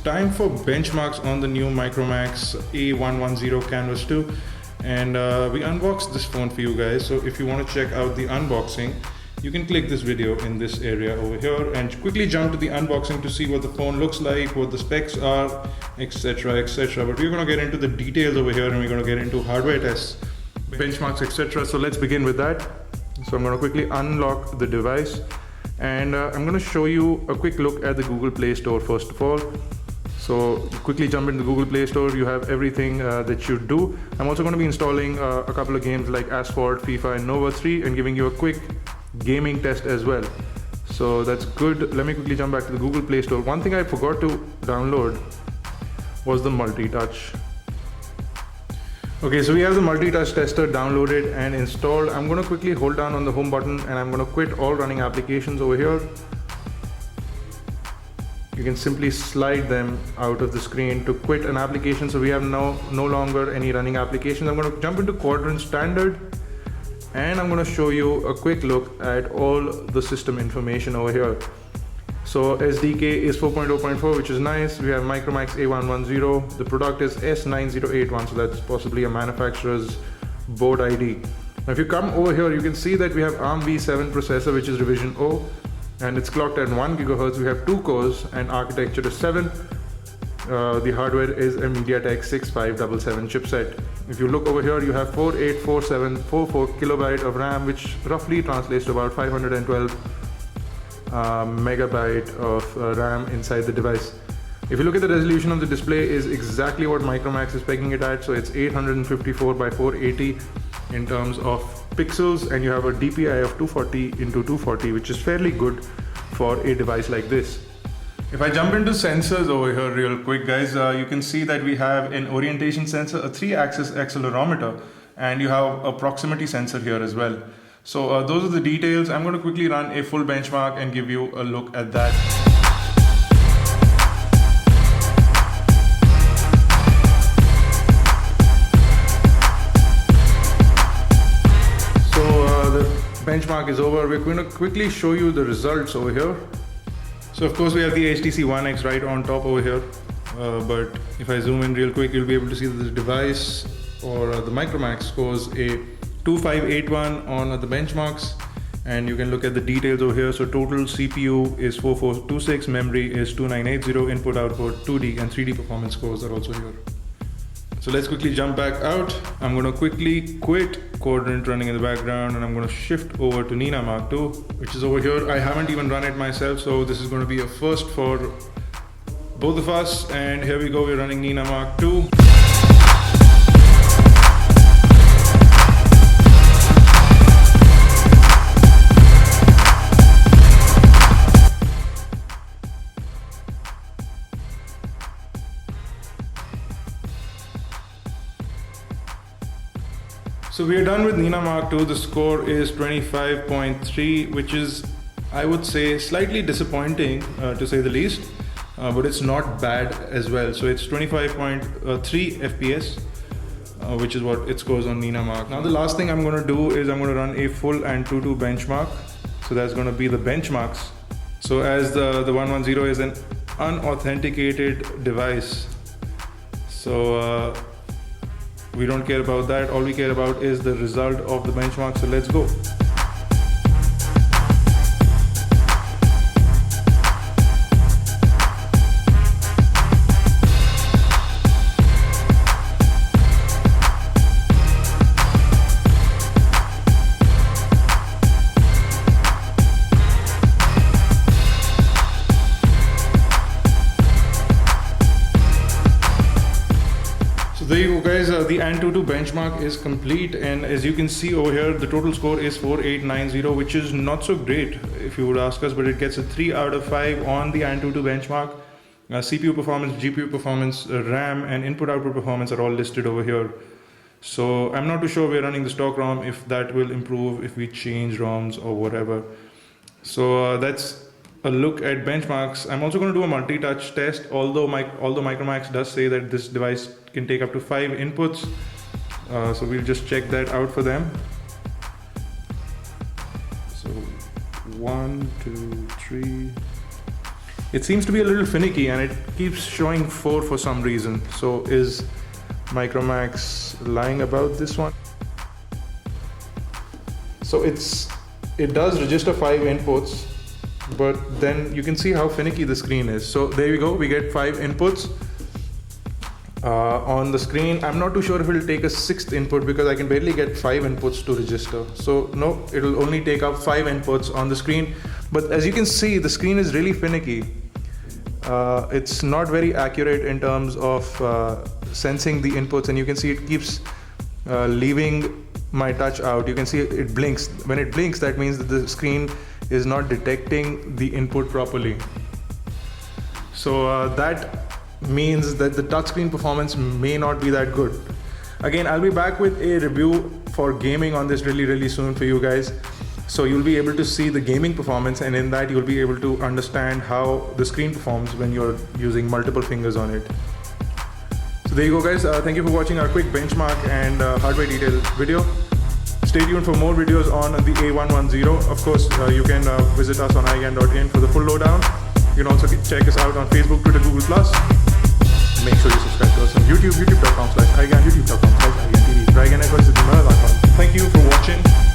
time for benchmarks on the new Micromax A110 Canvas 2, and we unboxed this phone for you guys. So if you want to check out the unboxing, you can click this video in this area over here and quickly jump to the unboxing to see what the phone looks like, what the specs are, etc, etc. But we're going to get into the details over here, and we're going to get into hardware tests, benchmarks, etc. So let's begin with that. So I'm going to quickly unlock the device, and I'm going to show you a quick look at the Google Play Store first of all. So quickly jump into the Google Play Store. You have everything that you do. I'm also going to be installing a couple of games like Asphalt, FIFA, and Nova 3, and giving you a quick gaming test as well. So that's good. Let me quickly jump back to the Google Play Store. One thing I forgot to download was the Multitouch. Okay, so we have the Multitouch tester downloaded and installed. I'm going to quickly hold down on the home button, and I'm going to quit all running applications over here. You can simply slide them out of the screen to quit an application. So we have no longer any running applications. I'm going to jump into Quadrant standard, and I'm going to show you a quick look at all the system information over here. So SDK is 4.0.4, which is nice. We have Micromax A110. The product is S9081, so that's possibly a manufacturer's board ID. Now if you come over here, you can see that we have ARM v7 processor, which is revision O, and it's clocked at 1 GHz. We have 2 cores and architecture is 7. The hardware is a MediaTek 6577 chipset. If you look over here, you have 484744 kilobyte of RAM, which roughly translates to about 512 megabyte of RAM inside the device. If you look at the resolution of the display, is exactly what Micromax is pegging it at. So it's 854 by 480 in terms of pixels, and you have a DPI of 240 into 240, which is fairly good for a device like this. If I jump into sensors over here real quick, guys, you can see that we have an orientation sensor, a 3-axis accelerometer, and you have a proximity sensor here as well. So those are the details. I'm going to quickly run a full benchmark and give you a look at that. So the benchmark is over. We're going to quickly show you the results over here. So of course we have the HTC One X right on top over here, but if I zoom in real quick, you'll be able to see that the device, or the Micromax, scores a 2581 on the benchmarks, and you can look at the details over here. So total CPU is 4426, memory is 2980, input output 2D and 3D performance scores are also here. So let's quickly jump back out. I'm going to quickly quit Quadrant running in the background, and I'm going to shift over to Nina Mark II, which is over here. I haven't even run it myself, so this is going to be a first for both of us. And here we go, we're running Nina Mark II. So we are done with Nina Mark II. The score is 25.3, which is, I would say, slightly disappointing to say the least, but it's not bad as well. So it's 25.3 FPS, which is what it scores on Nina Mark. Now the last thing I'm going to do is I'm going to run a full AnTuTu benchmark. So that's going to be the benchmarks. So as the 110 is an unauthenticated device, so we don't care about that. All we care about is the result of the benchmark. So let's go. There you go, guys. The AnTuTu benchmark is complete, and as you can see over here, the total score is 4890, which is not so great if you would ask us, but it gets a 3 out of 5 on the AnTuTu benchmark. CPU performance, GPU performance, RAM and input output performance are all listed over here. So I'm not too sure we're running the stock ROM, if that will improve if we change ROMs or whatever. So that's a look at benchmarks. I'm also going to do a multi-touch test, although Micromax does say that this device can take up to 5 inputs. So we'll just check that out for them. So 1, 2, 3. It seems to be a little finicky and it keeps showing 4 for some reason. So is Micromax lying about this one? So it does register 5 inputs, but then you can see how finicky the screen is. So there you go, we get 5 inputs on the screen. I'm not too sure if it'll take a 6th input because I can barely get 5 inputs to register. So no, it'll only take up 5 inputs on the screen. But as you can see, the screen is really finicky. It's not very accurate in terms of sensing the inputs, and you can see it keeps leaving my touch out. You can see it blinks. When it blinks, that means that the screen is not detecting the input properly. So that means that the touchscreen performance may not be that good. Again, I'll be back with a review for gaming on this really soon for you guys. So you'll be able to see the gaming performance, and in that you'll be able to understand how the screen performs when you're using multiple fingers on it. So there you go guys, thank you for watching our quick benchmark and hardware detail video. Stay tuned for more videos on the A110. Of course, you can visit us on iGyaan.in for the full lowdown. You can also check us out on Facebook, Twitter, Google+. Make sure you subscribe to us on YouTube, youtube.com/iGyaan, youtube.com/iGyaan TV. Thank you for watching.